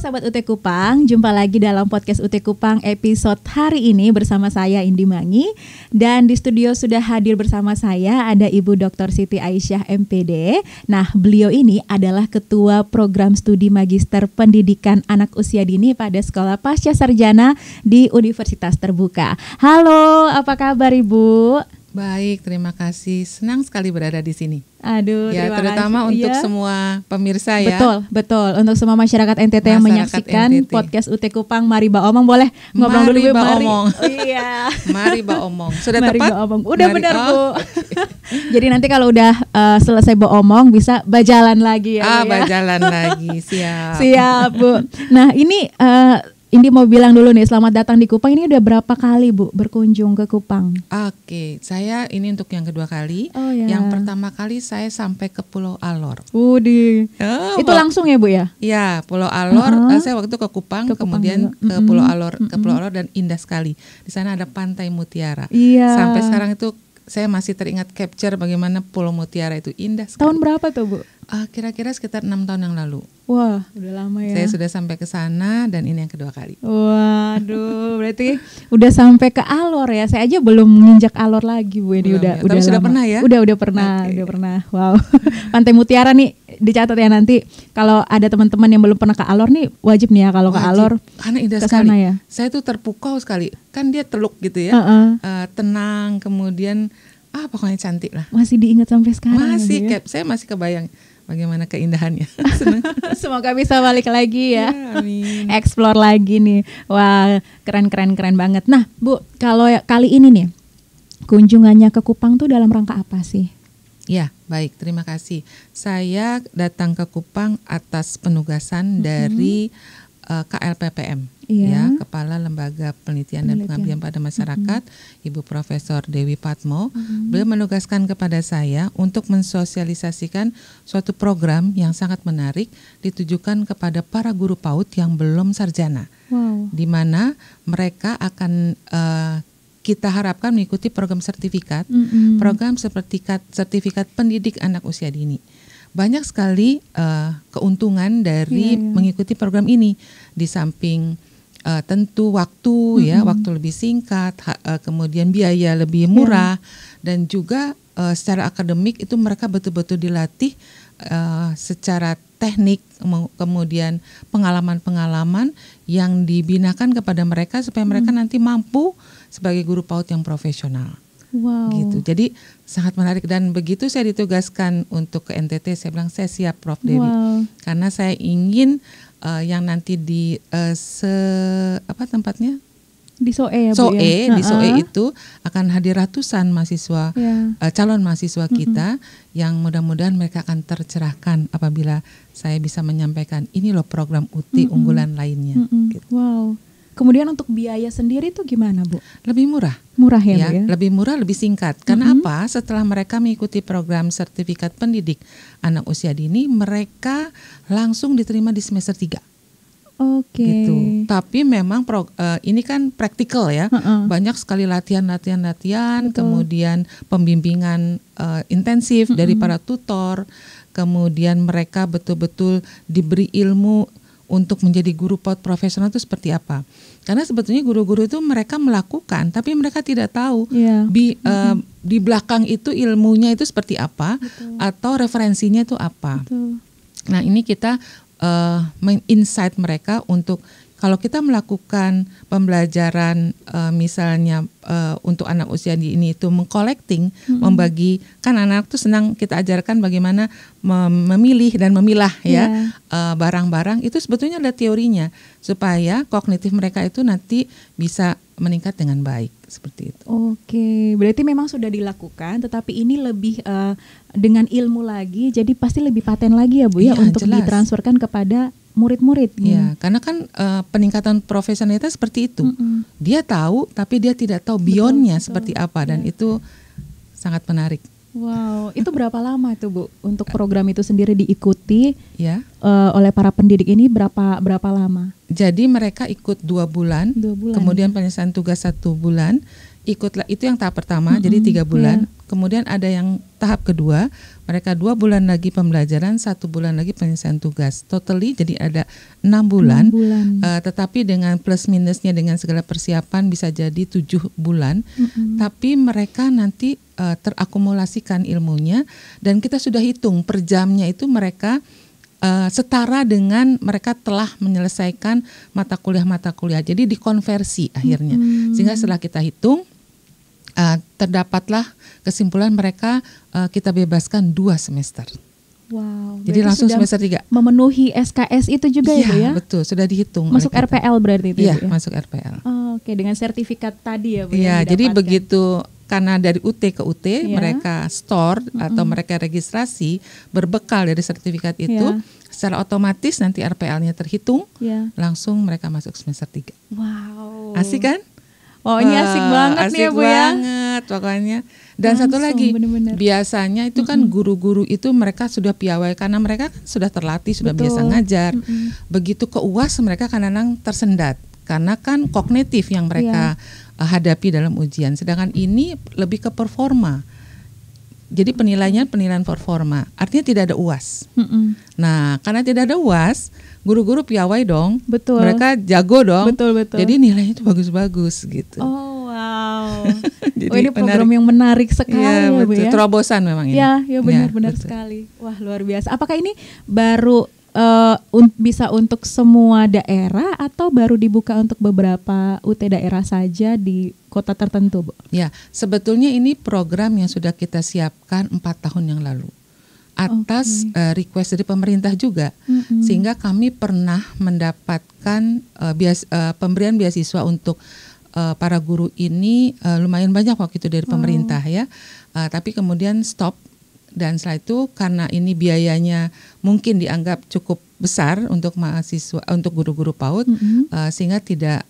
Sahabat UT Kupang, jumpa lagi dalam podcast UT Kupang episode hari ini bersama saya Indi Mangi. Dan di studio sudah hadir bersama saya ada Ibu Dr. Siti Aisyah MPD. Nah, beliau ini adalah Ketua Program Studi Magister Pendidikan Anak Usia Dini pada Sekolah Pasca Sarjana di Universitas Terbuka. Halo, apa kabar Ibu? Baik, terima kasih. Senang sekali berada di sini. Aduh, ya, terima terutama kasih. Untuk ya. semua pemirsa ya. Betul. Untuk semua masyarakat NTT yang menyaksikan NTT. podcast UT Kupang, mari Ba Omong, boleh ngobrol dulu Ba mari. Omong. Oh, iya. Mari Ba Omong. Sudah mari tepat? Ba Omong. Udah Mari, benar Bu. Jadi nanti kalau udah selesai Ba Omong bisa bajalan lagi ya. Bu, ya? Bajalan lagi, siap. Siap Bu. Nah ini Indi mau bilang dulu nih, selamat datang di Kupang. Ini udah berapa kali Bu berkunjung ke Kupang? Oke, saya ini untuk yang kedua kali. Oh, ya. Yang pertama kali saya sampai ke Pulau Alor. Itu langsung ya Bu ya? Ya, Pulau Alor. Saya waktu ke Kupang kemudian juga. ke Pulau Alor, ke Pulau Alor dan indah sekali. Di sana ada Pantai Mutiara. Iya. Sampai sekarang itu saya masih teringat capture bagaimana Pulau Mutiara itu indah sekali. Tahun berapa tuh Bu? Kira-kira sekitar 6 tahun yang lalu. Wah, udah lama ya. Saya sudah sampai ke sana dan ini yang kedua kali. Waduh, berarti udah sampai ke Alor ya. Saya aja belum menginjak Alor lagi Bu. Ini udah Tapi sudah lama. pernah ya? Udah pernah, Okay. udah pernah. Wow. Pantai Mutiara nih dicatat ya nanti. Kalau ada teman-teman yang belum pernah ke Alor nih, wajib nih ya kalau ke Alor. Karena indah kesana sekali. ya. Saya tuh terpukau sekali. Kan dia teluk gitu ya. Tenang, kemudian pokoknya cantik lah. Masih diingat sampai sekarang. Masih, ya? saya masih kebayang bagaimana keindahannya. Semoga bisa balik lagi ya. Amin. Explore lagi nih. Wah, keren banget. Nah, Bu, kalau kali ini nih kunjungannya ke Kupang tuh dalam rangka apa sih? Ya, baik. Terima kasih. Saya datang ke Kupang atas penugasan dari KLPPM, ya, Kepala Lembaga Penelitian dan Pengabdian pada Masyarakat, Ibu Profesor Dewi Patmo. Beliau menugaskan kepada saya untuk mensosialisasikan suatu program yang sangat menarik ditujukan kepada para guru PAUD yang belum sarjana, di mana mereka akan kita harapkan mengikuti program sertifikat, program sertifikat pendidik anak usia dini. Banyak sekali keuntungan dari mengikuti program ini. Di samping tentu waktu waktu lebih singkat, kemudian biaya lebih murah, dan juga secara akademik itu mereka betul-betul dilatih secara teknik, kemudian pengalaman-pengalaman yang dibinakan kepada mereka supaya mereka nanti mampu sebagai guru PAUD yang profesional. Gitu. Jadi sangat menarik, dan begitu saya ditugaskan untuk ke NTT, saya bilang saya siap Prof Dewi, karena saya ingin yang nanti di tempatnya di SOE ya Bu SOE, ya? di SOE itu akan hadir ratusan mahasiswa, calon mahasiswa kita yang mudah-mudahan mereka akan tercerahkan apabila saya bisa menyampaikan ini loh program UT unggulan lainnya. Gitu. Wow. Kemudian untuk biaya sendiri itu gimana Bu? Lebih murah. Murah ya Bu ya? Lebih murah, lebih singkat. Karena apa? Setelah mereka mengikuti program sertifikat pendidik anak usia dini, mereka langsung diterima di semester 3. Oke. Gitu. Tapi memang ini kan praktikal ya. Banyak sekali latihan, kemudian pembimbingan intensif dari para tutor, kemudian mereka betul-betul diberi ilmu untuk menjadi guru PAUD profesional itu seperti apa. Karena sebetulnya guru-guru itu mereka melakukan, tapi mereka tidak tahu di belakang itu ilmunya itu seperti apa, atau referensinya itu apa. Nah, ini kita men-insight mereka untuk kalau kita melakukan pembelajaran misalnya untuk anak usia dini itu mengcollecting, membagi, kan anak tuh senang kita ajarkan bagaimana memilih dan memilah barang-barang, itu sebetulnya ada teorinya supaya kognitif mereka itu nanti bisa meningkat dengan baik, seperti itu. Oke, berarti memang sudah dilakukan, tetapi ini lebih dengan ilmu lagi, jadi pasti lebih paten lagi ya Bu ya untuk jelas ditransferkan kepada murid-murid. Ya, karena kan peningkatan profesionalitas seperti itu. Dia tahu, tapi dia tidak tahu beyondnya seperti apa, dan itu sangat menarik. Wow, itu berapa lama tuh Bu untuk program itu sendiri diikuti oleh para pendidik ini berapa lama? Jadi mereka ikut 2 bulan, kemudian penyelesaian tugas 1 bulan, ikutlah itu yang tahap pertama, jadi 3 bulan, kemudian ada yang tahap kedua, mereka 2 bulan lagi pembelajaran, 1 bulan lagi penyelesaian tugas. Totally jadi ada 6 bulan, tetapi dengan plus minusnya dengan segala persiapan bisa jadi 7 bulan. Tapi mereka nanti terakumulasikan ilmunya dan kita sudah hitung per jamnya itu mereka setara dengan mereka telah menyelesaikan mata kuliah. Jadi dikonversi akhirnya. Sehingga setelah kita hitung, terdapatlah kesimpulan mereka kita bebaskan 2 semester. Wow. Jadi langsung semester 3. Memenuhi SKS itu juga ya Bu ya? Betul, sudah dihitung. Masuk RPL berarti itu ya? Ya, masuk RPL. Oke, dengan sertifikat tadi ya Bu. Iya, jadi begitu karena dari UT ke UT mereka store atau mereka registrasi berbekal dari sertifikat itu, secara otomatis nanti RPL-nya terhitung, langsung mereka masuk semester 3. Wow. Asik kan? Oh, ini asik banget nih ya Bu ya. Asik banget pokoknya. Dan langsung, satu lagi, biasanya itu kan guru-guru itu mereka sudah piawai karena mereka kan sudah terlatih, sudah biasa ngajar. Begitu ke UAS mereka kadang-kadang tersendat karena kan kognitif yang mereka hadapi dalam ujian. Sedangkan ini lebih ke performa. Jadi penilaian performa. Artinya tidak ada UAS. Nah, karena tidak ada UAS, guru-guru piawai dong. Betul. Mereka jago dong. Betul. Jadi nilainya itu bagus-bagus gitu. Oh, wow. Jadi ini program yang menarik sekali ya Bu ya. Terobosan memang ini. Ya benar sekali. Wah, luar biasa. Apakah ini baru bisa untuk semua daerah atau baru dibuka untuk beberapa UT daerah saja di kota tertentu, Bu? Ya, sebetulnya ini program yang sudah kita siapkan 4 tahun yang lalu atas request dari pemerintah juga, sehingga kami pernah mendapatkan pemberian beasiswa untuk para guru ini lumayan banyak waktu itu dari pemerintah ya, tapi kemudian stop. Dan setelah itu karena ini biayanya mungkin dianggap cukup besar untuk mahasiswa, untuk guru-guru PAUD, sehingga tidak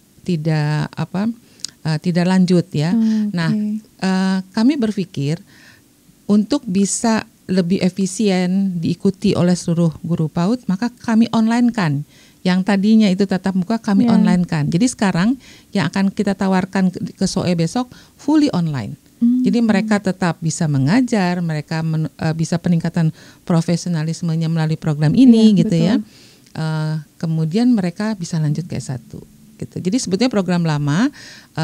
lanjut ya. Nah, kami berpikir untuk bisa lebih efisien diikuti oleh seluruh guru PAUD, maka kami online kan. Yang tadinya itu tatap muka kami online kan. Jadi sekarang yang akan kita tawarkan ke SOE besok fully online. Jadi mereka tetap bisa mengajar, mereka bisa peningkatan profesionalismenya melalui program ini gitu ya. Kemudian mereka bisa lanjut ke S1 gitu. Jadi sebetulnya program lama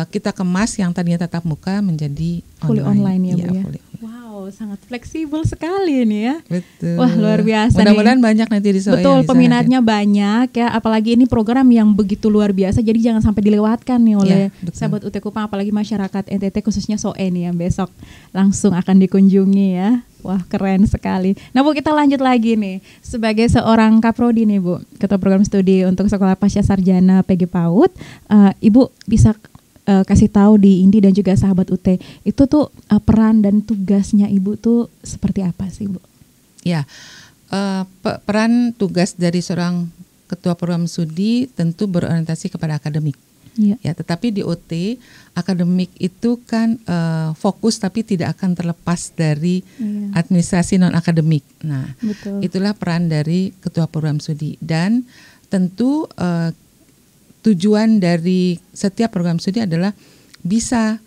kita kemas yang tadinya tatap muka menjadi fully online ya Bu ya. Wow, sangat fleksibel sekali ini ya. Betul. Wah, luar biasa. Mudah-mudahan banyak nanti di SOE. Betul, peminatnya banyak ya. Apalagi ini program yang begitu luar biasa. Jadi jangan sampai dilewatkan nih oleh sahabat UT Kupang, apalagi masyarakat NTT khususnya SOE nih yang besok langsung akan dikunjungi ya. Wah, keren sekali. Nah Bu, kita lanjut lagi nih. Sebagai seorang Kaprodi nih Bu, Ketua Program Studi untuk Sekolah Pasca Sarjana PG PAUD, Ibu bisa kasih tahu di Indi dan juga sahabat UT itu tuh peran dan tugasnya Ibu tuh seperti apa sih Bu? Ya, peran tugas dari seorang Ketua Program Studi tentu berorientasi kepada akademik. Ya, tetapi di OT akademik itu kan fokus tapi tidak akan terlepas dari administrasi non akademik. Nah, itulah peran dari Ketua Program Studi dan tentu tujuan dari setiap program studi adalah bisa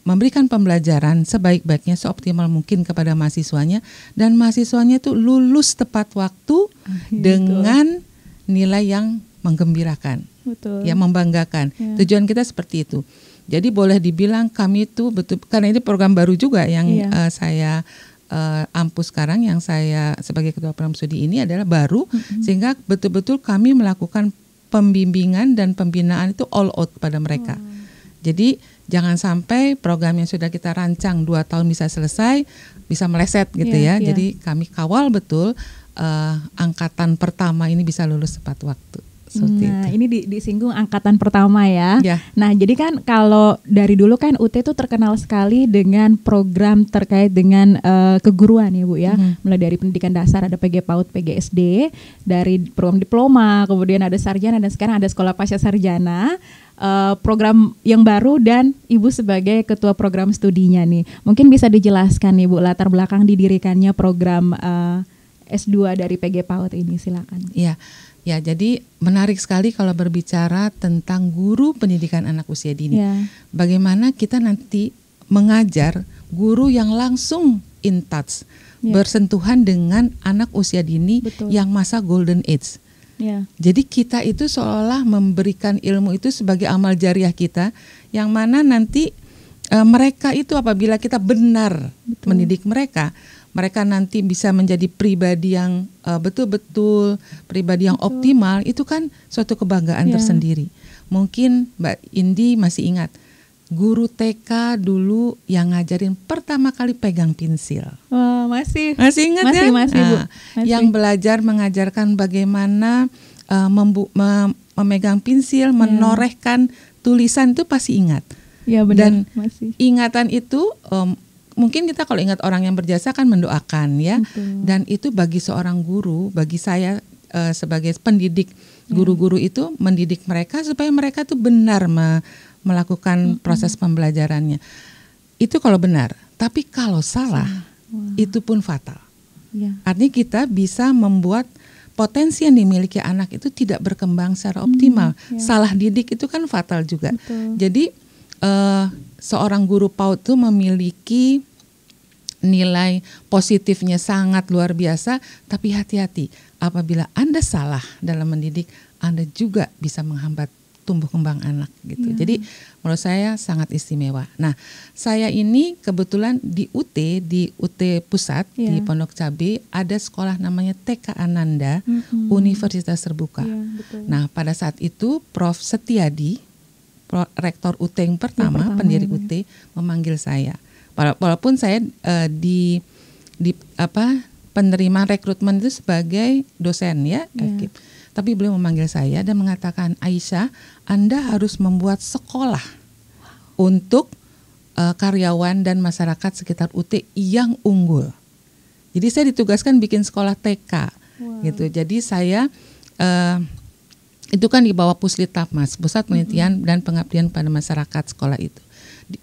memberikan pembelajaran sebaik-baiknya, seoptimal mungkin kepada mahasiswanya dan mahasiswanya itu lulus tepat waktu dengan nilai yang menggembirakan, ya membanggakan. Tujuan kita seperti itu. Jadi boleh dibilang kami itu betul, karena ini program baru juga yang saya ampu sekarang, yang saya sebagai Ketua Program Studi ini adalah baru, sehingga betul-betul kami melakukan pembimbingan dan pembinaan itu all out kepada mereka. Jadi jangan sampai program yang sudah kita rancang 2 tahun bisa selesai, bisa meleset gitu ya. Jadi kami kawal betul angkatan pertama ini bisa lulus tepat waktu. Nah, ini disinggung angkatan pertama ya. Nah, jadi kan kalau dari dulu kan UT itu terkenal sekali dengan program terkait dengan keguruan ya Bu ya. Mulai dari pendidikan dasar ada PG PAUD, PG SD, dari program diploma, kemudian ada sarjana dan sekarang ada sekolah pasca sarjana. Program yang baru dan Ibu sebagai ketua program studinya nih. Mungkin bisa dijelaskan nih Bu latar belakang didirikannya program S2 dari PG PAUD ini, silakan. Ya, jadi menarik sekali kalau berbicara tentang guru pendidikan anak usia dini. Bagaimana kita nanti mengajar guru yang langsung in touch, bersentuhan dengan anak usia dini yang masa golden age. Jadi kita itu seolah memberikan ilmu itu sebagai amal jariah kita, yang mana nanti mereka itu apabila kita benar mendidik mereka, mereka nanti bisa menjadi pribadi yang betul-betul pribadi yang optimal. Itu kan suatu kebanggaan tersendiri. Mungkin Mbak Indi masih ingat guru TK dulu yang ngajarin pertama kali pegang pensil. Masih ingat masih, ya? Masih, Bu. Masih. Yang belajar mengajarkan bagaimana memegang pensil, menorehkan tulisan, itu pasti ingat. Ya, benar. Dan masih. Ingatan itu mungkin kita kalau ingat orang yang berjasa kan mendoakan ya. Dan itu bagi seorang guru, bagi saya sebagai pendidik, guru-guru itu mendidik mereka supaya mereka tuh benar melakukan proses pembelajarannya. Itu kalau benar. Tapi kalau salah, itu pun fatal. Artinya kita bisa membuat potensi yang dimiliki anak itu tidak berkembang secara optimal. Salah didik itu kan fatal juga. Jadi seorang guru PAUD itu memiliki nilai positifnya sangat luar biasa. Tapi hati-hati, apabila Anda salah dalam mendidik, Anda juga bisa menghambat tumbuh kembang anak gitu. Jadi menurut saya sangat istimewa. Nah, saya ini kebetulan di UT Pusat di Pondok Cabe ada sekolah namanya TK Ananda Universitas Terbuka. Nah, pada saat itu Prof Setiadi, Rektor UT yang pertama pendiri UT memanggil saya. Walaupun saya di penerimaan rekrutmen itu sebagai dosen ya. Tapi beliau memanggil saya dan mengatakan, Aisyah, Anda harus membuat sekolah untuk karyawan dan masyarakat sekitar UT yang unggul. Jadi saya ditugaskan bikin sekolah TK, gitu. Jadi saya itu kan di bawah Puslitapmas, Pusat Penelitian dan Pengabdian pada Masyarakat sekolah itu.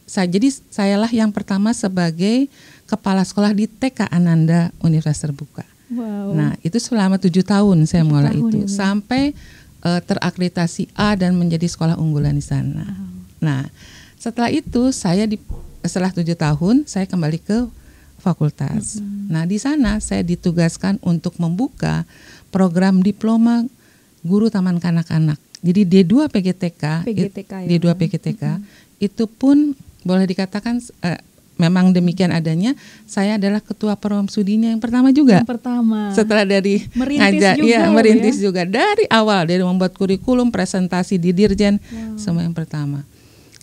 Jadi sayalah yang pertama sebagai kepala sekolah di TK Ananda Universitas Terbuka. Nah itu selama 7 tahun saya mengolah itu sampai terakreditasi A dan menjadi sekolah unggulan di sana. Nah setelah itu setelah 7 tahun saya kembali ke fakultas. Nah di sana saya ditugaskan untuk membuka program diploma guru taman kanak-kanak. Jadi D2 PGTK, D2 PGTK itu pun boleh dikatakan memang demikian adanya. Saya adalah ketua program studinya yang pertama juga. Setelah dari merintis juga dari awal, dari membuat kurikulum, presentasi di Dirjen, semua yang pertama.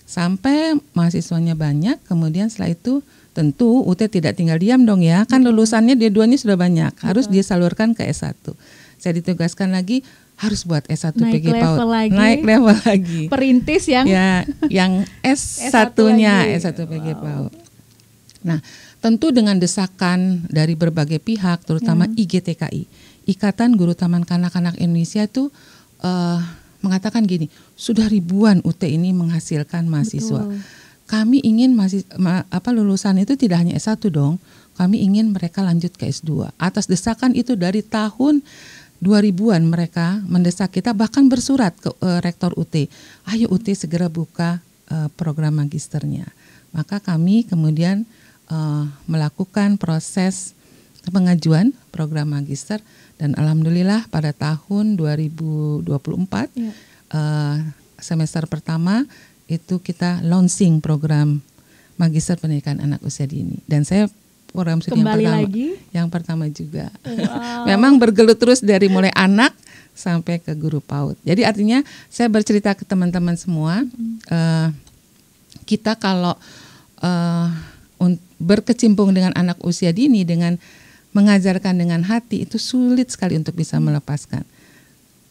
Sampai mahasiswanya banyak, kemudian setelah itu tentu UT tidak tinggal diam dong ya. Kan lulusannya D2-nya sudah banyak, harus disalurkan ke S1. Saya ditugaskan lagi harus buat S1 PG PAUD. Naik level lagi. Perintis yang S1-nya S1 PG PAUD. Nah, tentu dengan desakan dari berbagai pihak, terutama IGTKI, Ikatan Guru Taman Kanak-Kanak Indonesia itu mengatakan gini, sudah ribuan UT ini menghasilkan mahasiswa. Kami ingin lulusan itu tidak hanya S1 dong, kami ingin mereka lanjut ke S2. Atas desakan itu dari tahun 2000-an mereka mendesak kita, bahkan bersurat ke Rektor UT, ayo UT segera buka program magisternya. Maka kami kemudian melakukan proses pengajuan program magister dan alhamdulillah pada tahun 2024 semester pertama itu kita launching program magister pendidikan anak usia dini dan saya program studi yang pertama juga. Memang bergelut terus dari mulai anak sampai ke guru PAUD. Jadi artinya saya bercerita ke teman-teman semua, kita kalau berkecimpung dengan anak usia dini, dengan mengajarkan dengan hati, itu sulit sekali untuk bisa melepaskan.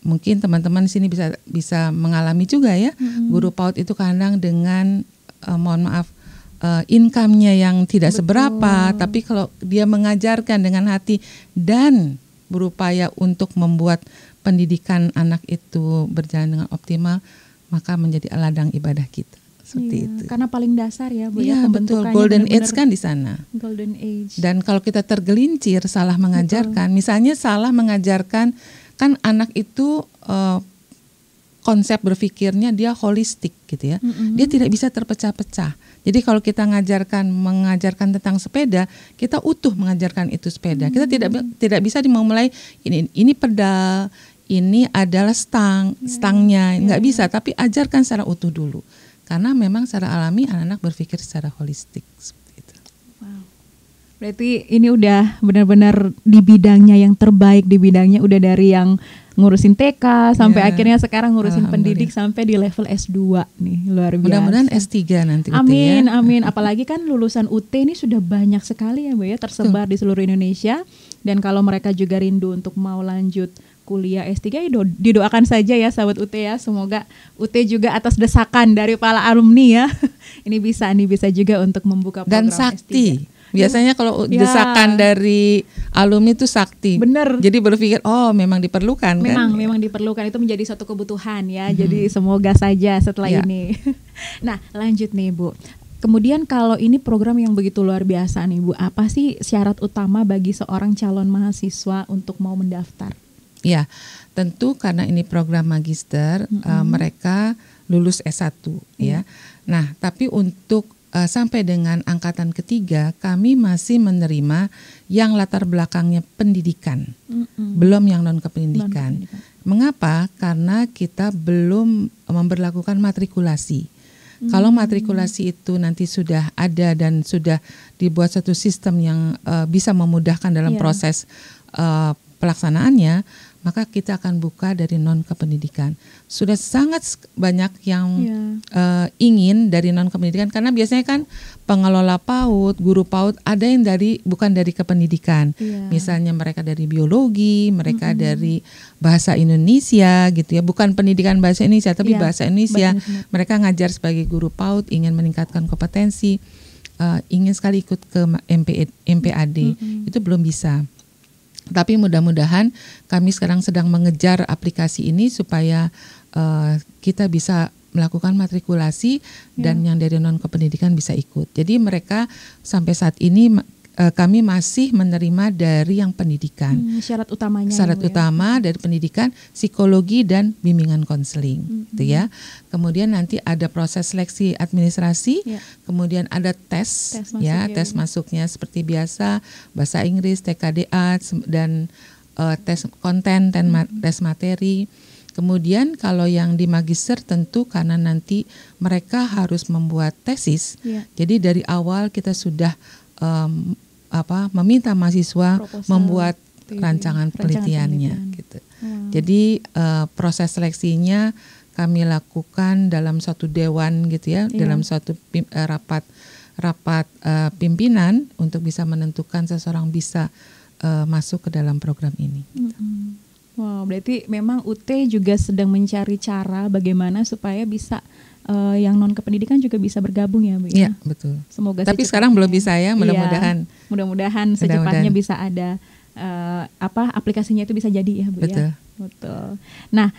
Mungkin teman-teman di sini bisa mengalami juga ya, guru PAUD itu kadang dengan mohon maaf income-nya yang tidak seberapa, tapi kalau dia mengajarkan dengan hati dan berupaya untuk membuat pendidikan anak itu berjalan dengan optimal, maka menjadi ladang ibadah kita. Seperti itu. Karena paling dasar ya, Bu. Iya, betul. Golden age kan di sana. Golden age. Dan kalau kita tergelincir salah mengajarkan, misalnya salah mengajarkan, kan anak itu konsep berpikirnya dia holistik gitu ya. Dia tidak bisa terpecah-pecah. Jadi kalau kita mengajarkan tentang sepeda, kita utuh mengajarkan itu sepeda. Kita tidak bisa dimulai ini pedal, ini adalah stangnya, nggak bisa. Tapi ajarkan secara utuh dulu. Karena memang secara alami anak-anak berpikir secara holistik seperti itu. Wow. Berarti ini udah benar-benar di bidangnya yang terbaik, di bidangnya udah dari yang ngurusin TK sampai akhirnya sekarang ngurusin pendidik sampai di level S2 nih, luar biasa. Mudah-mudahan S3 nanti. Amin, amin. Apalagi kan lulusan UT ini sudah banyak sekali ya Bu ya, tersebar di seluruh Indonesia. Dan kalau mereka juga rindu untuk mau lanjut kuliah S3, didoakan saja ya sahabat UT ya. Semoga UT juga atas desakan dari para alumni ya. Ini bisa juga untuk membuka program dan sakti. S3. Biasanya kalau desakan dari alumni itu sakti. Bener. Jadi berpikir memang diperlukan kan? Memang diperlukan, itu menjadi suatu kebutuhan ya. Jadi semoga saja setelah ini. Nah, lanjut nih Bu. Kemudian kalau ini program yang begitu luar biasa nih Bu, apa sih syarat utama bagi seorang calon mahasiswa untuk mau mendaftar? Ya, tentu karena ini program magister, mereka lulus S1 ya. Nah, tapi untuk sampai dengan angkatan ketiga, kami masih menerima yang latar belakangnya pendidikan, belum yang non kependidikan. Mengapa? Karena kita belum memberlakukan matrikulasi. Kalau matrikulasi itu nanti sudah ada dan sudah dibuat satu sistem yang bisa memudahkan dalam proses pelaksanaannya, maka kita akan buka dari non kependidikan. Sudah sangat banyak yang ingin dari non kependidikan, karena biasanya kan pengelola PAUD, guru PAUD ada yang bukan dari kependidikan. Misalnya mereka dari biologi, mereka dari bahasa Indonesia gitu ya, bukan pendidikan bahasa Indonesia tapi bahasa Indonesia. Mereka ngajar sebagai guru PAUD, ingin meningkatkan kompetensi, ingin sekali ikut ke MPAD, itu belum bisa. Tapi mudah-mudahan kami sekarang sedang mengejar aplikasi ini supaya kita bisa melakukan matrikulasi dan yang dari non kependidikan bisa ikut. Jadi mereka sampai saat ini kami masih menerima dari yang pendidikan. Syarat utamanya. Syarat utama dari pendidikan, psikologi dan bimbingan konseling, gitu ya. Kemudian nanti ada proses seleksi administrasi, kemudian ada tes masuknya seperti biasa, bahasa Inggris, TKDA dan tes konten dan tes materi. Kemudian kalau yang di magister tentu karena nanti mereka harus membuat tesis, jadi dari awal kita sudah meminta mahasiswa membuat rancangan penelitiannya gitu. Jadi proses seleksinya kami lakukan dalam suatu dewan gitu ya, dalam suatu rapat pimpinan untuk bisa menentukan seseorang bisa masuk ke dalam program ini. Wow, berarti memang UT juga sedang mencari cara bagaimana supaya bisa yang non kependidikan juga bisa bergabung ya Bu ya. Iya, betul. Semoga tapi sekarang belum bisa ya, mudah-mudahan secepatnya bisa ada aplikasinya itu bisa jadi ya Bu. Betul. Ya. Betul. Nah,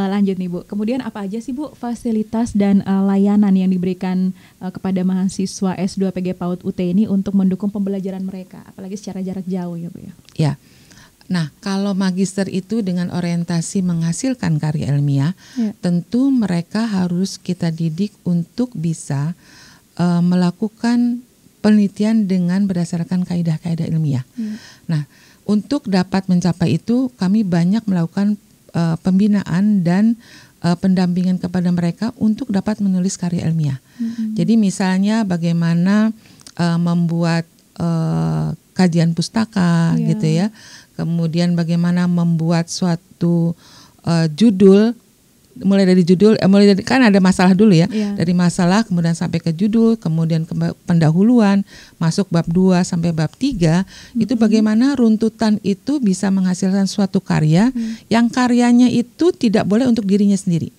lanjut nih Bu. Kemudian apa aja sih Bu fasilitas dan layanan yang diberikan kepada mahasiswa S2 PG PAUD UT ini untuk mendukung pembelajaran mereka, apalagi secara jarak jauh ya Bu ya? Ya. Nah, kalau magister itu dengan orientasi menghasilkan karya ilmiah, tentu mereka harus kita didik untuk bisa melakukan penelitian dengan berdasarkan kaidah-kaidah ilmiah. Nah, untuk dapat mencapai itu, kami banyak melakukan pembinaan dan pendampingan kepada mereka untuk dapat menulis karya ilmiah. Jadi misalnya bagaimana membuat kajian pustaka gitu ya. Kemudian bagaimana membuat suatu judul, mulai dari kan ada masalah dulu ya. Dari masalah kemudian sampai ke judul, kemudian ke pendahuluan, masuk bab 2 sampai bab 3, itu bagaimana runtutan itu bisa menghasilkan suatu karya yang karyanya itu tidak boleh untuk dirinya sendiri.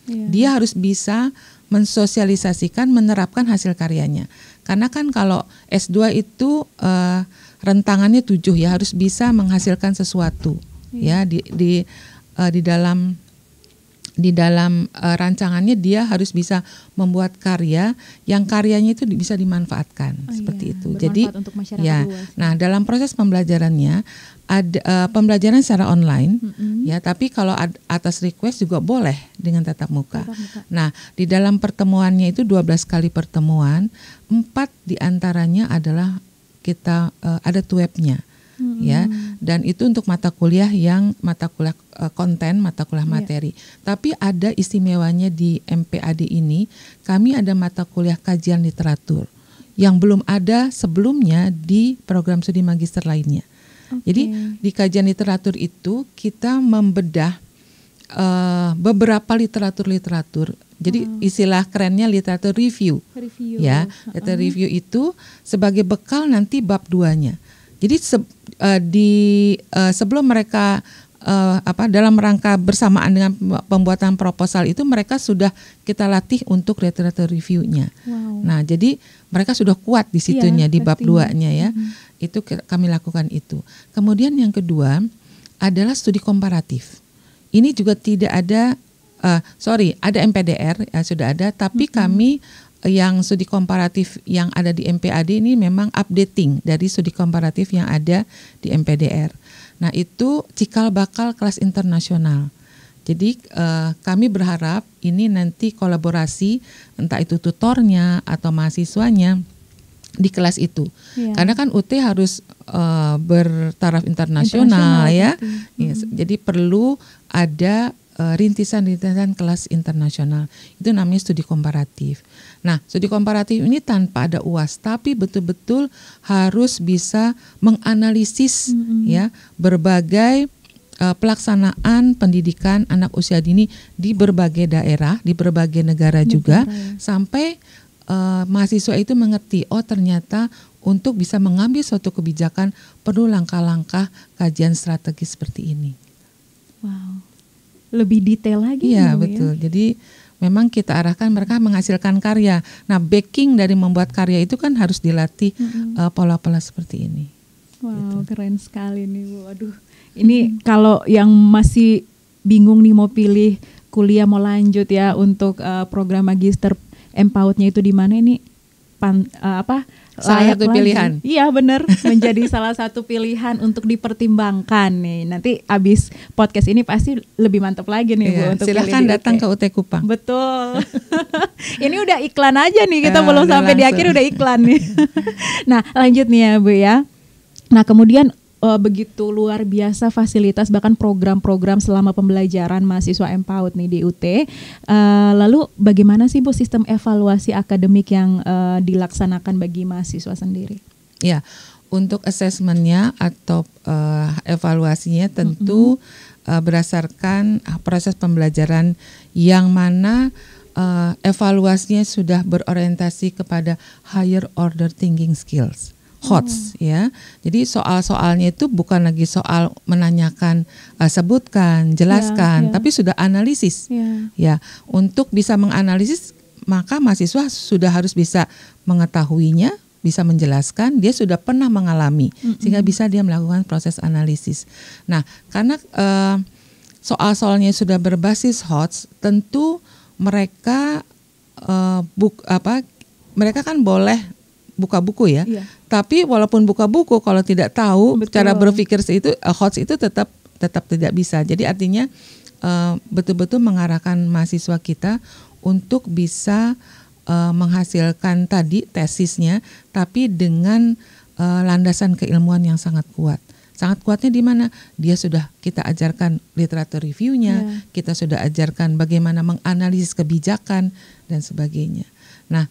Dia harus bisa mensosialisasikan, menerapkan hasil karyanya. Karena kan kalau S2 itu rentangannya 7 ya, harus bisa menghasilkan sesuatu ya di dalam di dalam rancangannya dia harus bisa membuat karya yang karyanya itu bisa dimanfaatkan seperti itu. Jadi untuk masyarakat luas. Nah dalam proses pembelajarannya ada pembelajaran secara online ya, tapi kalau atas request juga boleh dengan tatap muka. Nah di dalam pertemuannya itu 12 kali pertemuan, 4 diantaranya adalah kita ada webnya. Ya, dan itu untuk mata kuliah konten, mata kuliah materi. Tapi ada istimewanya di MPAD ini, kami ada mata kuliah kajian literatur yang belum ada sebelumnya di program studi magister lainnya. Jadi di kajian literatur itu kita membedah beberapa literatur. Jadi istilah kerennya literatur review. Ya, literatur review itu sebagai bekal nanti bab 2-nya. Jadi sebelum mereka dalam rangka bersamaan dengan pembuatan proposal itu mereka sudah kita latih untuk literatur review-nya. Nah, jadi mereka sudah kuat di situnya di bab 2-nya ya. Itu kami lakukan itu. Kemudian yang kedua adalah studi komparatif. Ini juga tidak ada ada MPDR ya, sudah ada, tapi kami yang studi komparatif yang ada di MPAD ini memang updating dari studi komparatif yang ada di MPDR. Nah itu cikal bakal kelas internasional. Jadi kami berharap ini nanti kolaborasi entah itu tutornya atau mahasiswanya di kelas itu. Karena kan UT harus bertaraf internasional ya. Jadi perlu ada rintisan-rintisan kelas internasional. Itu namanya studi komparatif. Nah, studi komparatif ini tanpa ada UAS, tapi betul-betul harus bisa menganalisis ya berbagai pelaksanaan pendidikan anak usia dini di berbagai daerah, di berbagai negara juga, sampai mahasiswa itu mengerti, oh ternyata untuk bisa mengambil suatu kebijakan perlu langkah-langkah kajian strategis seperti ini. Wow. Lebih detail lagi. Iya betul. Ya? Jadi memang kita arahkan mereka menghasilkan karya. Nah backing dari membuat karya itu kan harus dilatih pola-pola seperti ini. Wow gitu. Keren sekali nih Bu. Aduh ini kalau yang masih bingung nih mau pilih kuliah mau lanjut ya untuk program magister MPAUD-nya itu di mana ini salah satu pilihan. Iya benar, menjadi salah satu pilihan untuk dipertimbangkan nih. Nanti abis podcast ini pasti lebih mantap lagi nih Bu untuk silakan datang ke UT Kupang. Betul. Ini udah iklan aja nih, kita belum sampai langsung. Di akhir udah iklan nih. Nah lanjut nih ya Bu ya. Nah kemudian begitu luar biasa fasilitas bahkan program-program selama pembelajaran mahasiswa MPAUD nih di UT. Lalu bagaimana sih Bu sistem evaluasi akademik yang dilaksanakan bagi mahasiswa sendiri? Ya, untuk asesmennya atau evaluasinya tentu berdasarkan proses pembelajaran yang mana evaluasinya sudah berorientasi kepada higher order thinking skills. HOTS ya. Jadi soal-soalnya itu bukan lagi soal menanyakan sebutkan, jelaskan, tapi sudah analisis. Ya, untuk bisa menganalisis maka mahasiswa sudah harus bisa mengetahuinya, bisa menjelaskan, dia sudah pernah mengalami sehingga bisa dia melakukan proses analisis. Nah, karena soal-soalnya sudah berbasis HOTS, tentu mereka mereka kan boleh buka buku ya. Tapi walaupun buka buku kalau tidak tahu cara berpikir itu HOTS itu tetap tidak bisa. Jadi artinya betul-betul mengarahkan mahasiswa kita untuk bisa menghasilkan tadi tesisnya tapi dengan landasan keilmuan yang sangat kuat. Sangat kuatnya di mana? Dia sudah kita ajarkan literatur reviewnya, kita sudah ajarkan bagaimana menganalisis kebijakan dan sebagainya. Nah,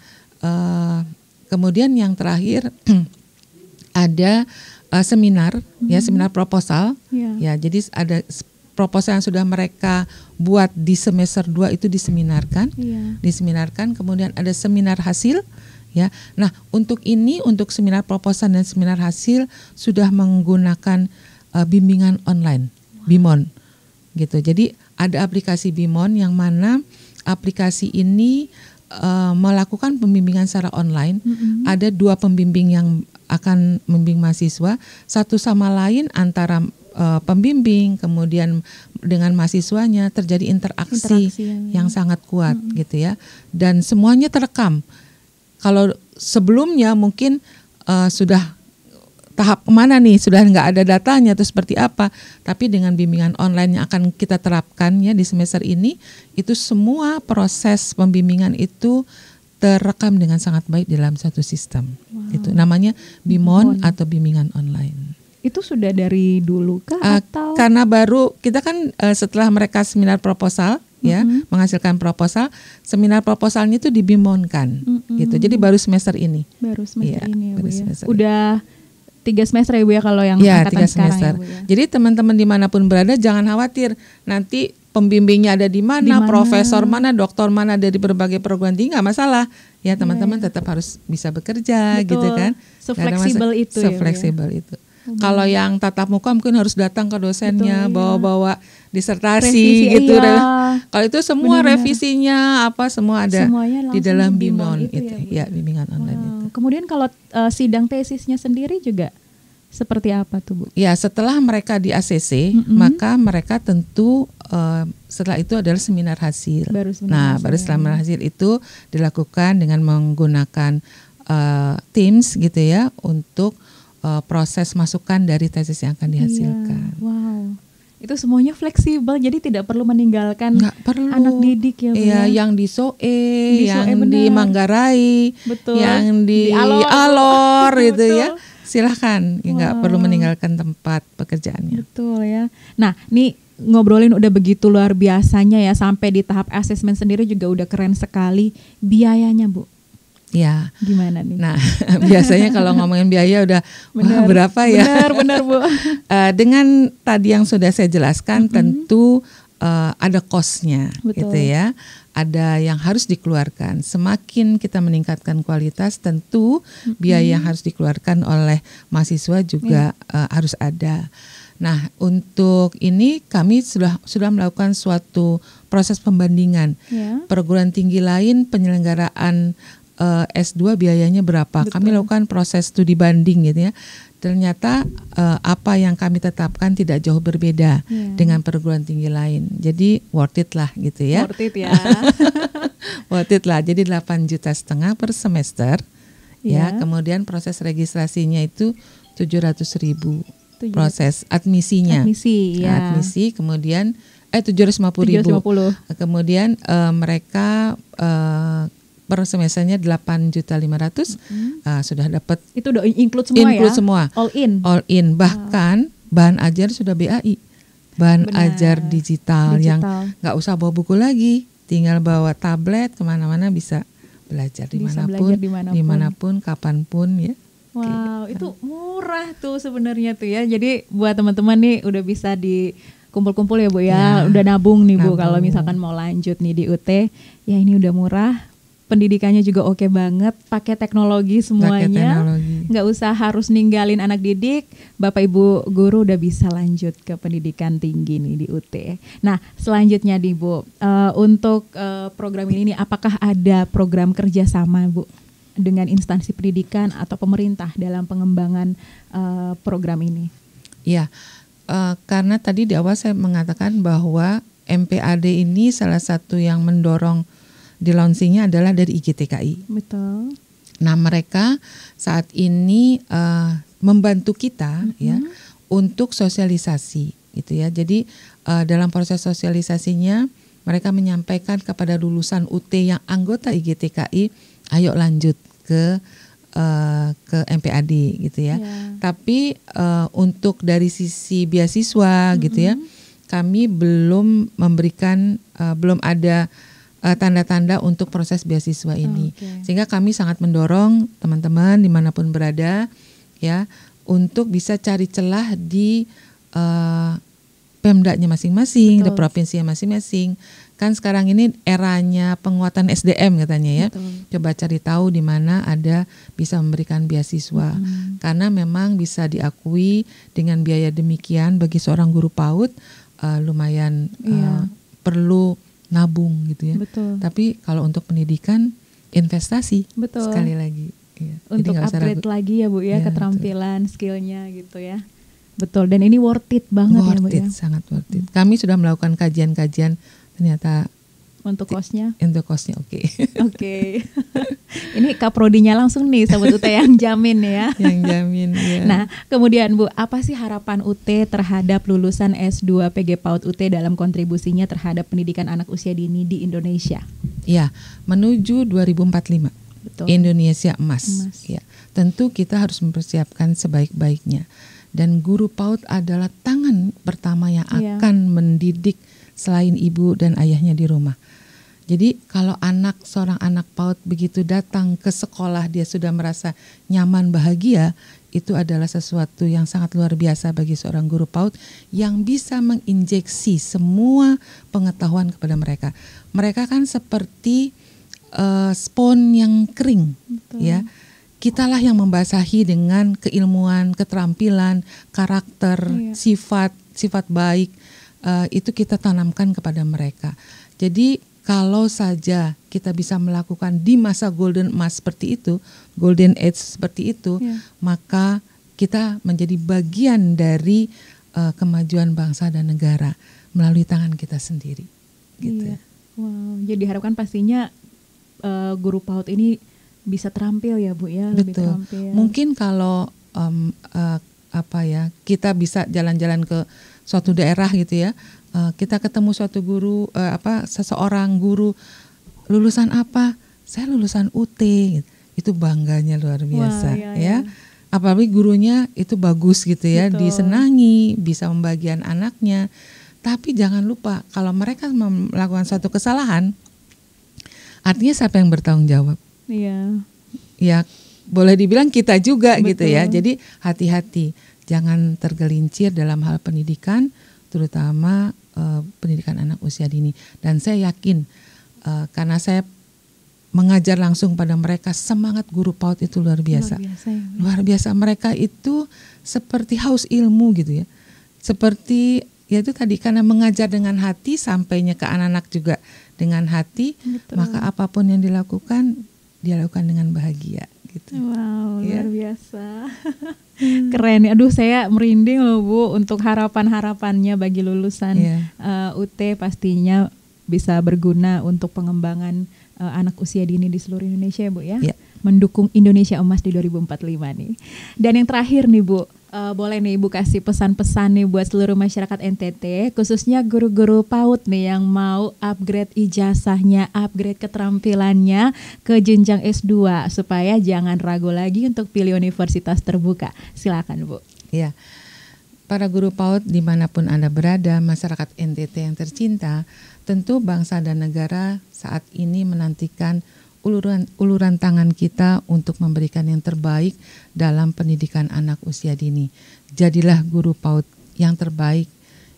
kemudian yang terakhir ada seminar ya, seminar proposal ya. Jadi ada proposal yang sudah mereka buat di semester 2 itu diseminarkan. Kemudian ada seminar hasil ya. Nah, untuk seminar proposal dan seminar hasil sudah menggunakan bimbingan online, BIMON gitu. Jadi ada aplikasi BIMON yang mana aplikasi ini melakukan pembimbingan secara online. Ada 2 pembimbing yang akan membimbing mahasiswa, satu sama lain antara pembimbing, kemudian dengan mahasiswanya terjadi interaksi yang sangat kuat gitu ya. Dan semuanya terekam. Kalau sebelumnya mungkin sudah tahap kemana nih, sudah nggak ada datanya atau seperti apa. Tapi dengan bimbingan online yang akan kita terapkan ya di semester ini, itu semua proses pembimbingan itu terekam dengan sangat baik dalam satu sistem. Itu namanya BIMON atau bimbingan online. Itu sudah dari dulu kah atau? Karena baru kita kan setelah mereka seminar proposal ya, menghasilkan proposal, seminar proposalnya itu dibimonkan gitu. Jadi baru semester ini. Baru semester ini ya, baru Bu ya. semester Udah 3 semester ya Bu ya kalau yang angkatan 3 sekarang semester. ya Bu ya. Jadi teman-teman dimanapun berada jangan khawatir nanti pembimbingnya ada di mana, profesor mana, doktor mana dari berbagai perguruan tinggi nggak masalah. Ya teman-teman tetap harus bisa bekerja. Betul. Gitu kan. Se-fleksibel itu ya. Se-fleksibel itu. Kalau yang tatap muka mungkin harus datang ke dosennya, bawa-bawa disertasi revisi, gitu. Kalau itu semua revisinya apa semua ada di dalam BIMON itu ya, bimbingan online itu. Kemudian kalau sidang tesisnya sendiri juga seperti apa tuh Bu? Ya setelah mereka di ACC, maka mereka tentu setelah itu adalah seminar hasil. Baru seminar hasil itu dilakukan dengan menggunakan Teams gitu ya untuk proses masukan dari tesis yang akan dihasilkan. Wow, itu semuanya fleksibel, jadi tidak perlu meninggalkan anak didik ya Bu. Iya, yang di SOE, yang di Manggarai, yang di Alor gitu ya. Silahkan, nggak perlu meninggalkan tempat pekerjaannya. Betul ya. Nah, nih ngobrolin udah begitu luar biasanya ya, sampai di tahap asesmen sendiri juga udah keren sekali. Biayanya Bu? Ya. Gimana nih? Nah, biasanya kalau ngomongin biaya udah berapa ya? Benar Bu. Dengan tadi yang sudah saya jelaskan, tentu ada cost-nya, gitu ya. Ada yang harus dikeluarkan. Semakin kita meningkatkan kualitas, tentu biaya yang harus dikeluarkan oleh mahasiswa juga harus ada. Nah, untuk ini kami sudah melakukan suatu proses pembandingan. Perguruan tinggi lain penyelenggaraan S2 biayanya berapa. Kami lakukan proses studi banding gitu ya. Ternyata apa yang kami tetapkan tidak jauh berbeda dengan perguruan tinggi lain. Jadi worth it lah gitu ya. Worth it ya. Worth it lah. Jadi 8,5 juta per semester. Ya, kemudian proses registrasinya itu 700.000. Proses admisinya. Admisi kemudian 750.000. Kemudian mereka per semesternya 8,5 juta sudah dapat. Itu udah include semua semua. All in. Bahkan bahan ajar sudah BAI. Bahan ajar digital yang nggak usah bawa buku lagi, tinggal bawa tablet kemana-mana bisa belajar dimanapun, kapanpun ya. Wow, itu murah tuh sebenarnya tuh ya. Jadi buat teman-teman nih udah bisa dikumpul-kumpul ya Bu ya. Udah nabung nih Bu kalau misalkan mau lanjut nih di UT. Ya ini udah murah. Pendidikannya juga oke banget, pakai teknologi semuanya, nggak usah harus ninggalin anak didik, Bapak Ibu guru udah bisa lanjut ke pendidikan tinggi nih di UT. Nah selanjutnya nih Bu, untuk program ini apakah ada program kerjasama Bu dengan instansi pendidikan atau pemerintah dalam pengembangan program ini? Iya, karena tadi di awal saya mengatakan bahwa MPAD ini salah satu yang mendorong di launchingnya adalah dari IGTKI. Betul. Nah mereka saat ini membantu kita ya untuk sosialisasi gitu ya. Jadi dalam proses sosialisasinya mereka menyampaikan kepada lulusan UT yang anggota IGTKI, ayo lanjut ke MPAD gitu ya. Tapi untuk dari sisi beasiswa gitu ya, kami belum memberikan belum ada tanda-tanda untuk proses beasiswa ini. Sehingga kami sangat mendorong teman-teman dimanapun berada ya untuk bisa cari celah di Pemdanya masing-masing, di provinsinya masing-masing. Kan sekarang ini eranya penguatan SDM katanya ya. Coba cari tahu di mana ada bisa memberikan beasiswa. Karena memang bisa diakui dengan biaya demikian bagi seorang guru PAUD lumayan perlu nabung gitu ya. Tapi kalau untuk pendidikan investasi sekali lagi. Untuk upgrade lagi ya Bu ya, keterampilan, skillnya gitu ya. Betul, dan ini worth it banget ya Bu ya. Sangat worth it. Kami sudah melakukan kajian-kajian, ternyata untuk kosnya oke. Oke. Ini kaprodinya langsung nih Sobat UT yang jamin ya. Yang jamin ya. Nah kemudian Bu, apa sih harapan UT terhadap lulusan S2 PG PAUD UT dalam kontribusinya terhadap pendidikan anak usia dini di Indonesia? Ya, menuju 2045. Betul. Indonesia emas. Ya, tentu kita harus mempersiapkan sebaik-baiknya. Dan guru PAUD adalah tangan pertama yang akan mendidik selain ibu dan ayahnya di rumah. Jadi kalau seorang anak PAUD begitu datang ke sekolah dia sudah merasa nyaman, bahagia, itu adalah sesuatu yang sangat luar biasa bagi seorang guru PAUD yang bisa menginjeksi semua pengetahuan kepada mereka. Mereka kan seperti spons yang kering. Betul. Ya. Kitalah yang membasahi dengan keilmuan, keterampilan, karakter, sifat baik, itu kita tanamkan kepada mereka. Jadi kalau saja kita bisa melakukan di masa golden emas seperti itu, golden age seperti itu, maka kita menjadi bagian dari kemajuan bangsa dan negara melalui tangan kita sendiri. Gitu. Wow, jadi diharapkan pastinya guru PAUD ini bisa terampil ya Bu ya. Betul. Lebih terampil. Mungkin kalau kita bisa jalan-jalan ke suatu daerah gitu ya. Kita ketemu suatu guru, seseorang guru lulusan apa? Saya lulusan UT, itu bangganya luar biasa. Wah, ya. Apalagi gurunya itu bagus gitu ya, betul. Disenangi, bisa membagian anaknya. Tapi jangan lupa kalau mereka melakukan suatu kesalahan, artinya siapa yang bertanggung jawab? Iya. Ya boleh dibilang kita juga. Betul. Gitu ya. Jadi hati-hati, jangan tergelincir dalam hal pendidikan, terutama pendidikan anak usia dini. Dan saya yakin karena saya mengajar langsung pada mereka, semangat guru PAUD itu luar biasa. Luar biasa. Mereka itu seperti haus ilmu gitu ya. Seperti ya itu tadi, karena mengajar dengan hati, sampainya ke anak-anak juga dengan hati. Betul. Maka apapun yang dilakukan, dia lakukan dengan bahagia gitu. Wow, luar biasa. Keren. Aduh, saya merinding loh Bu untuk harapan-harapannya bagi lulusan UT, pastinya bisa berguna untuk pengembangan anak usia dini di seluruh Indonesia ya Bu ya. Mendukung Indonesia emas di 2045 nih. Dan yang terakhir nih Bu, boleh nih Ibu kasih pesan-pesan nih buat seluruh masyarakat NTT, khususnya guru-guru PAUD nih yang mau upgrade ijazahnya, upgrade keterampilannya ke jenjang S2 supaya jangan ragu lagi untuk pilih universitas terbuka. Silakan Bu. Iya. Para guru PAUD dimanapun Anda berada, masyarakat NTT yang tercinta, tentu bangsa dan negara saat ini menantikan uluran tangan kita untuk memberikan yang terbaik dalam pendidikan anak usia dini. Jadilah guru PAUD yang terbaik,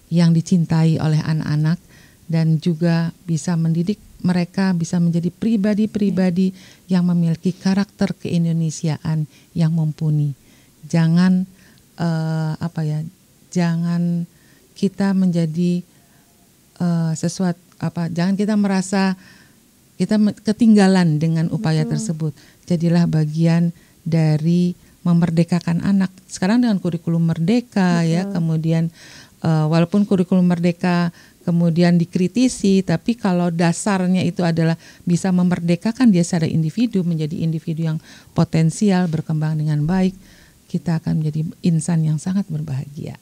yang dicintai oleh anak-anak, dan juga bisa mendidik mereka bisa menjadi pribadi-pribadi yang memiliki karakter keindonesiaan yang mumpuni. Jangan jangan kita menjadi jangan kita merasa kita ketinggalan dengan upaya tersebut. Jadilah bagian dari memerdekakan anak. Sekarang dengan kurikulum merdeka ya, kemudian walaupun kurikulum merdeka kemudian dikritisi, tapi kalau dasarnya itu adalah bisa memerdekakan dia secara individu menjadi individu yang potensial berkembang dengan baik, kita akan menjadi insan yang sangat berbahagia.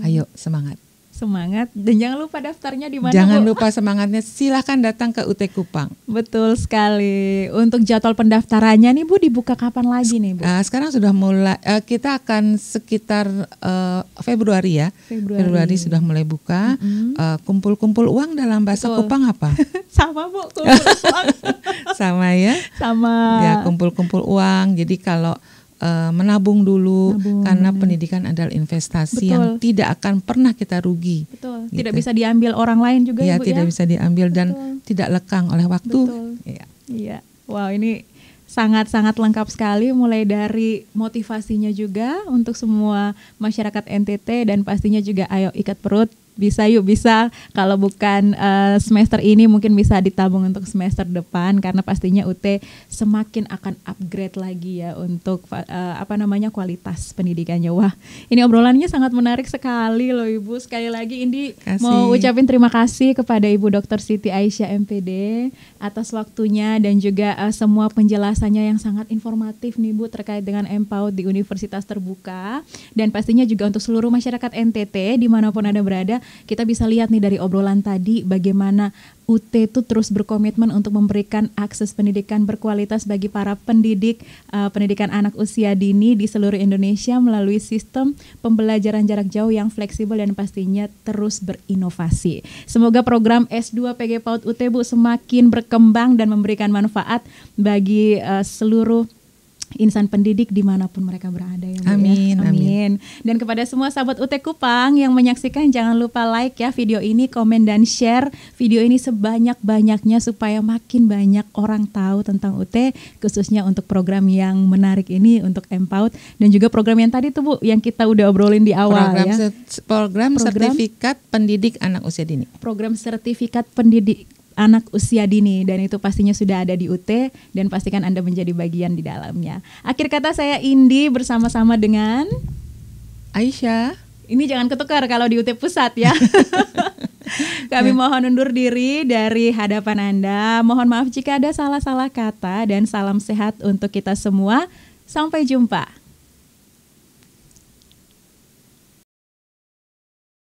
Ayo semangat. Semangat, dan jangan lupa daftarnya di mana? Jangan lupa semangatnya, silakan datang ke UT Kupang. Betul sekali. Untuk jadwal pendaftarannya nih Bu, dibuka kapan lagi nih Bu? Sekarang sudah mulai, kita akan sekitar Februari ya. Februari sudah mulai buka. Kumpul-kumpul uang dalam bahasa Kupang apa? Sama Bu, kumpul uang. Sama ya? Sama. Ya, kumpul-kumpul uang. Jadi kalau menabung dulu, karena pendidikan adalah investasi yang tidak akan pernah kita rugi. Betul. Tidak bisa diambil orang lain juga ya Bu ya? Tidak bisa diambil dan tidak lekang oleh waktu. Iya. Wow, ini sangat-sangat lengkap sekali, mulai dari motivasinya juga untuk semua masyarakat NTT, dan pastinya juga ayo ikat perut bisa kalau bukan semester ini mungkin bisa ditabung untuk semester depan, karena pastinya UT semakin akan upgrade lagi ya untuk kualitas pendidikannya. Wah, ini obrolannya sangat menarik sekali loh Ibu. Sekali lagi Indi mau ucapin terima kasih kepada Ibu Dr. Siti Aisyah MPD atas waktunya dan juga semua penjelasannya yang sangat informatif nih Bu terkait dengan MPAUD di Universitas Terbuka, dan pastinya juga untuk seluruh masyarakat NTT dimanapun Anda berada. Kita bisa lihat nih dari obrolan tadi bagaimana UT itu terus berkomitmen untuk memberikan akses pendidikan berkualitas bagi para pendidik pendidikan anak usia dini di seluruh Indonesia melalui sistem pembelajaran jarak jauh yang fleksibel dan pastinya terus berinovasi. Semoga program S2 PG PAUD UT Bu semakin berkembang dan memberikan manfaat bagi seluruh insan pendidik dimanapun mereka berada ya Bu. Amin, ya. Amin. Dan kepada semua sahabat UT Kupang yang menyaksikan, jangan lupa like ya video ini, komen dan share video ini sebanyak-banyaknya supaya makin banyak orang tahu tentang UT, khususnya untuk program yang menarik ini untuk MPAUD dan juga program yang tadi tuh Bu yang kita udah obrolin di awal program sertifikat pendidik anak usia dini. Program sertifikat pendidik anak usia dini, dan itu pastinya sudah ada di UT dan pastikan Anda menjadi bagian di dalamnya. Akhir kata saya Indi bersama-sama dengan Aisyah. Ini jangan ketukar kalau di UT Pusat ya. Kami mohon undur diri dari hadapan Anda. Mohon maaf jika ada salah-salah kata dan salam sehat untuk kita semua. Sampai jumpa.